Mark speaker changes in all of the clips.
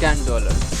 Speaker 1: $10,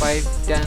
Speaker 1: 5, 10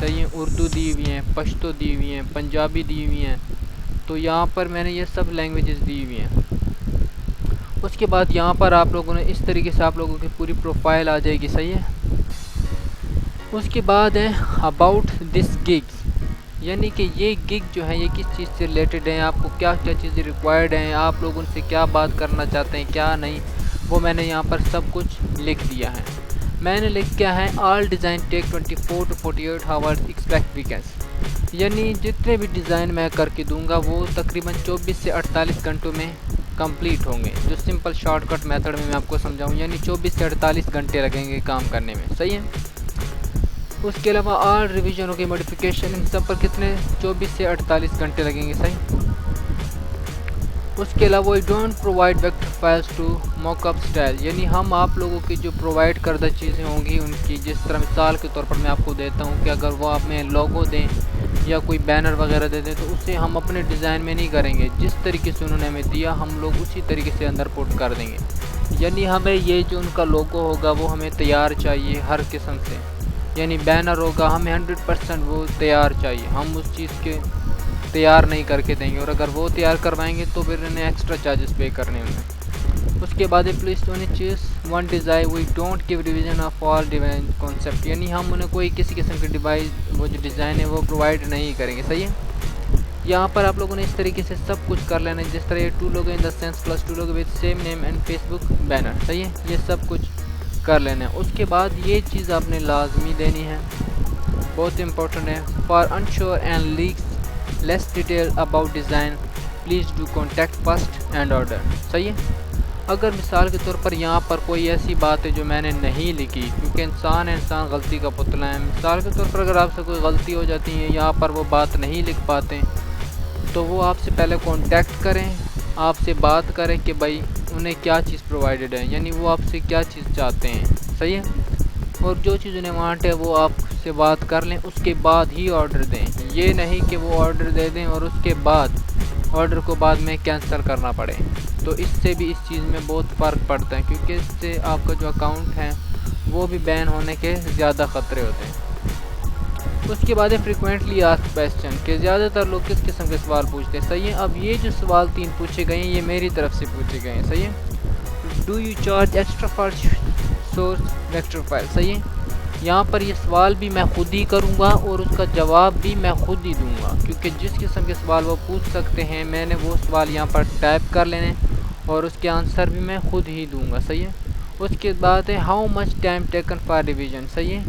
Speaker 1: صحیح ہے، اردو دی ہوئی ہیں، پشتو دی ہوئی ہیں، پنجابی دی ہوئی ہیں، تو یہاں پر میں نے یہ سب لینگویجز دی ہوئی ہیں۔ اس کے بعد یہاں پر آپ لوگوں نے اس طریقے سے آپ لوگوں کی پوری پروفائل آ جائے گی، صحیح ہے۔ اس کے بعد ہے اباؤٹ دس گگس، یعنی کہ یہ گگ جو ہے یہ کس چیز سے ریلیٹڈ ہیں، آپ کو کیا کیا چیزیں ریکوائرڈ ہیں، آپ لوگ ان سے کیا بات کرنا چاہتے ہیں کیا نہیں، وہ میں نے یہاں پر سب کچھ لکھ دیا ہے۔ میں نے لکھ کیا ہے، all designs take 24 to 48 hours expect weakness, یعنی جتنے بھی ڈیزائن میں کر کے دوں گا وہ تقریباً 24 سے 48 گھنٹوں میں کمپلیٹ ہوں گے۔ جو سمپل شارٹ کٹ میتھڈ میں آپ کو سمجھاؤں، یعنی 24 سے 48 گھنٹے لگیں گے کام کرنے میں، صحیح ہے۔ اس کے علاوہ آل ریویژن کی موڈیفیکیشن، ان سب پر کتنے 24 سے 48 گھنٹے لگیں گے، صحیح۔ اس کے علاوہ we don't provide vector files to mock up style, یعنی ہم آپ لوگوں کی جو پرووائڈ کردہ چیزیں ہوں گی ان کی، جس طرح مثال کے طور پر میں آپ کو دیتا ہوں کہ اگر وہ آپ میں لوگو دیں یا کوئی بینر وغیرہ دے دیں تو اسے ہم اپنے ڈیزائن میں نہیں کریں گے، جس طریقے سے انہوں نے ہمیں دیا ہم لوگ اسی طریقے سے اندر پٹ کر دیں گے۔ یعنی ہمیں یہ جو ان کا لوگو ہوگا وہ ہمیں تیار چاہیے ہر قسم سے، یعنی بینر ہوگا ہمیں 100% وہ تیار چاہیے، ہم اس چیز کے تیار نہیں کر کے دیں گے، اور اگر وہ تیار کروائیں گے تو پھر انہیں ایکسٹرا چارجز پے کرنے ہوں گے۔ اس کے بعد پلیز ونی چیز one design we don't give revision of all design concept, یعنی ہم انہیں کوئی کسی قسم کے ڈیوائس وہ جو ڈیزائن ہے وہ پرووائڈ نہیں کریں گے، صحیح ہے۔ یہاں پر آپ لوگوں نے اس طریقے سے سب کچھ کر لینا ہے، جس طرح یہ 2 logo in the sense plus 2 logo with same name and Facebook banner, صحیح ہے، یہ سب کچھ کر لینا ہے۔ اس کے بعد یہ چیز آپ نے لازمی دینی ہے، بہت امپورٹنٹ ہے، for ensure and lax less detail about design please do contact first and order, صحیح ہے۔ اگر مثال کے طور پر یہاں پر کوئی ایسی بات ہے جو میں نے نہیں لکھی، کیونکہ انسان غلطی کا پتلا ہے، مثال کے طور پر اگر آپ سے کوئی غلطی ہو جاتی ہے یہاں پر وہ بات نہیں لکھ پاتے تو وہ آپ سے پہلے کانٹیکٹ کریں، آپ سے بات کریں کہ بھائی انہیں کیا چیز پرووائڈڈ ہے، یعنی وہ آپ سے کیا چیز چاہتے ہیں، صحیح ہے، اور جو چیز انہیں وانٹ ہے وہ آپ سے بات کر لیں، اس کے بعد ہی آرڈر دیں۔ یہ نہیں کہ وہ آرڈر دے دیں اور اس کے بعد آرڈر کو بعد میں کینسل کرنا پڑے، تو اس سے بھی اس چیز میں بہت فرق پڑتا ہے، کیونکہ اس سے آپ کا جو اکاؤنٹ ہے وہ بھی بین ہونے کے زیادہ خطرے ہوتے ہیں۔ اس کے بعد فریکوینٹلی آسکڈ کویسچن، کہ زیادہ تر لوگ کس قسم کے سوال پوچھتے ہیں، صحیح ہے۔ اب یہ جو سوال 3 پوچھے گئے ہیں یہ میری طرف سے پوچھے گئے ہیں، صحیح ہے۔ Do you charge extra for source vector file, صحیح ہے۔ یہاں پر یہ سوال بھی میں خود ہی کروں گا اور اس کا جواب بھی میں خود ہی دوں گا، کیونکہ جس قسم کے سوال وہ پوچھ سکتے ہیں میں نے وہ سوال یہاں پر ٹائپ کر لینے اور اس کے آنسر بھی میں خود ہی دوں گا، صحیح ہے۔ اس کے بعد ہے how much time taken for revision, صحیح ہے۔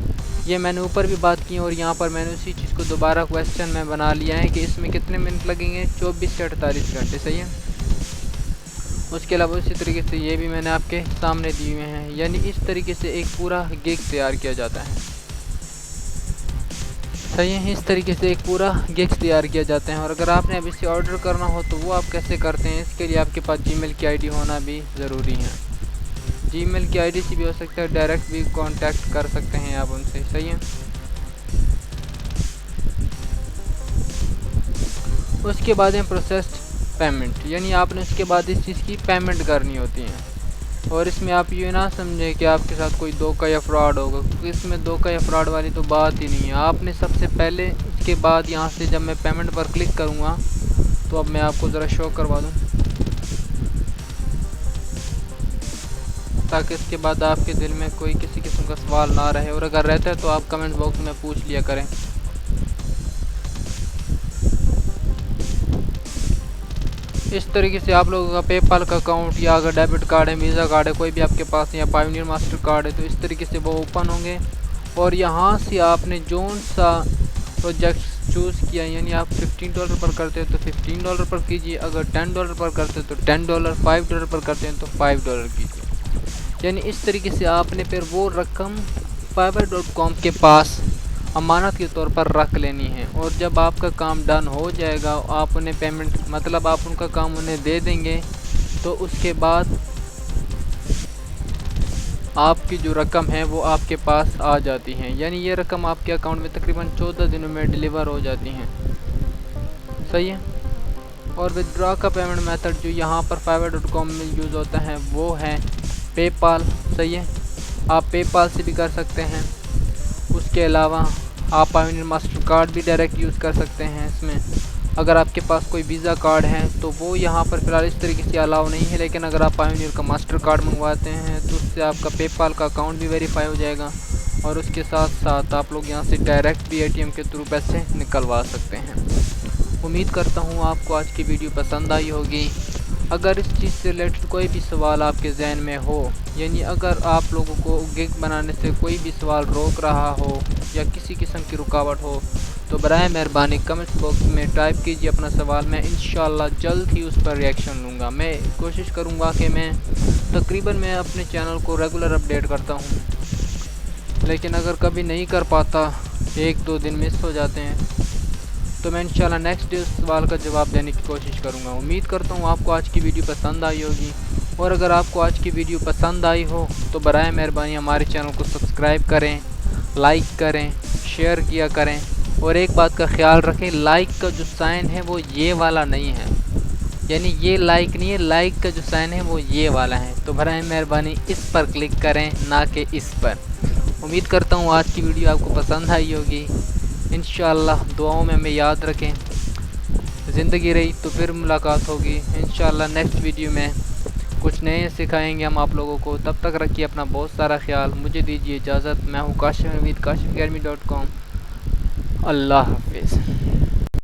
Speaker 1: یہ میں نے اوپر بھی بات کی اور یہاں پر میں نے اسی چیز کو دوبارہ کویسچن میں بنا لیا ہے کہ اس میں کتنے منٹ لگیں گے، 24 سے 48 گھنٹے، صحیح ہے۔ اس کے علاوہ اسی طریقے سے یہ بھی میں نے آپ کے سامنے دیے ہوئے ہیں، یعنی اس طریقے سے ایک پورا گگ تیار کیا جاتا ہے، صحیح ہے۔ اس طریقے سے ایک پورا گگ تیار کیا جاتا ہے، اور اگر آپ نے اب اسے آرڈر کرنا ہو تو وہ آپ کیسے کرتے ہیں، اس کے لیے آپ کے پاس جی میل کی آئی ڈی ہونا بھی ضروری ہے۔ جی میل کی آئی ڈی سے بھی ہو سکتا ہے، ڈائریکٹ بھی کانٹیکٹ کر سکتے ہیں آپ ان سے، صحیح ہے۔ اس کے بعد ہے پروسیسڈ پیمنٹ، یعنی آپ نے اس کے بعد اس چیز کی پیمنٹ کرنی ہوتی ہے، اور اس میں آپ یہ نہ سمجھیں کہ آپ کے ساتھ کوئی دھوکہ یا فراڈ ہوگا، کیونکہ اس میں دھوکہ یا فراڈ والی تو بات ہی نہیں ہے۔ آپ نے سب سے پہلے اس کے بعد یہاں سے جب میں پیمنٹ پر کلک کروں گا تو اب میں آپ کو ذرا شو کروا دوں تاکہ اس کے بعد آپ کے دل میں کوئی کسی قسم کا سوال نہ رہے، اور اگر رہتا ہے تو آپ کمنٹ باکس میں پوچھ لیا کریں۔ اس طریقے سے آپ لوگوں کا پے پال کا اکاؤنٹ، یا اگر ڈیبٹ کارڈ ہے، ویزا کارڈ ہے، کوئی بھی آپ کے پاس ہے، یا پائونیئر ماسٹر کارڈ ہے، تو اس طریقے سے وہ اوپن ہوں گے، اور یہاں سے آپ نے جون سا پروجیکٹ چوز کیا، یعنی آپ $15 پر کرتے ہیں تو $15 پر کیجیے، اگر $10 پر کرتے تو $10، $5 پر کرتے ہیں تو $5 کیجیے، یعنی اس طریقے سے آپ نے پھر وہ رقم fiverr.com کے پاس امانت کے طور پر رکھ لینی ہے، اور جب آپ کا کام ڈن ہو جائے گا آپ انہیں پیمنٹ، مطلب آپ ان کا کام انہیں دے دیں گے، تو اس کے بعد آپ کی جو رقم ہے وہ آپ کے پاس آ جاتی ہیں، یعنی یہ رقم آپ کے اکاؤنٹ میں تقریباً 14 دنوں میں ڈیلیور ہو جاتی ہیں، صحیح ہے۔ اور ودڈرا کا پیمنٹ میتھڈ جو یہاں پر fiverr.com میں یوز ہوتا ہے وہ ہے پے پال، صحیح ہے، آپ پے پال سے بھی کر سکتے ہیں۔ اس کے علاوہ آپ پایونیئر ماسٹر کارڈ بھی ڈائریکٹ یوز کر سکتے ہیں اس میں۔ اگر آپ کے پاس کوئی ویزا کارڈ ہے تو وہ یہاں پر فی الحال اس طریقے سے الاؤ نہیں ہے، لیکن اگر آپ پایونیئر کا ماسٹر کارڈ منگواتے ہیں تو اس سے آپ کا پے پال کا اکاؤنٹ بھی ویریفائی ہو جائے گا، اور اس کے ساتھ ساتھ آپ لوگ یہاں سے ڈائریکٹ بھی ATM کے تھرو پیسے نکلوا سکتے ہیں۔ امید کرتا ہوں آپ کو آج کی ویڈیو پسند آئی ہوگی۔ اگر اس چیز سے ریلیٹڈ کوئی بھی سوال آپ کے ذہن میں ہو، یعنی اگر آپ لوگوں کو گگ بنانے سے کوئی بھی سوال روک رہا ہو یا کسی قسم کی رکاوٹ ہو، تو برائے مہربانی کمنٹ باکس میں ٹائپ کیجیے اپنا سوال، میں انشاءاللہ جلد ہی اس پر ریئیکشن لوں گا۔ میں کوشش کروں گا کہ میں تقریباً اپنے چینل کو ریگولر اپڈیٹ کرتا ہوں، لیکن اگر کبھی نہیں کر پاتا، 1-2 دن مس ہو جاتے ہیں، تو میں انشاءاللہ نیکسٹ ڈے اس سوال کا جواب دینے کی کوشش کروں گا۔ امید کرتا ہوں آپ کو آج کی ویڈیو پسند آئی ہوگی، اور اگر آپ کو آج کی ویڈیو پسند آئی ہو تو برائے مہربانی ہمارے چینل کو سبسکرائب کریں، لائک کریں، شیئر کیا کریں، اور ایک بات کا خیال رکھیں، لائک کا جو سائن ہے وہ یہ والا نہیں ہے، یعنی یہ لائک نہیں ہے، لائک کا جو سائن ہے وہ یہ والا ہے، تو برائے مہربانی اس پر کلک کریں نہ کہ اس پر۔ امید کرتا ہوں آج کی ویڈیو آپ کو پسند آئی ہوگی۔ انشاءاللہ دعاؤں میں ہمیں یاد رکھیں، زندگی رہی تو پھر ملاقات ہوگی انشاءاللہ نیکسٹ ویڈیو میں کچھ نئے سکھائیں گے ہم آپ لوگوں کو۔ تب تک رکھیے اپنا بہت سارا خیال، مجھے دیجیے اجازت۔ میں ہوں کاشف حمید، kashifacademy.com۔ اللہ حافظ۔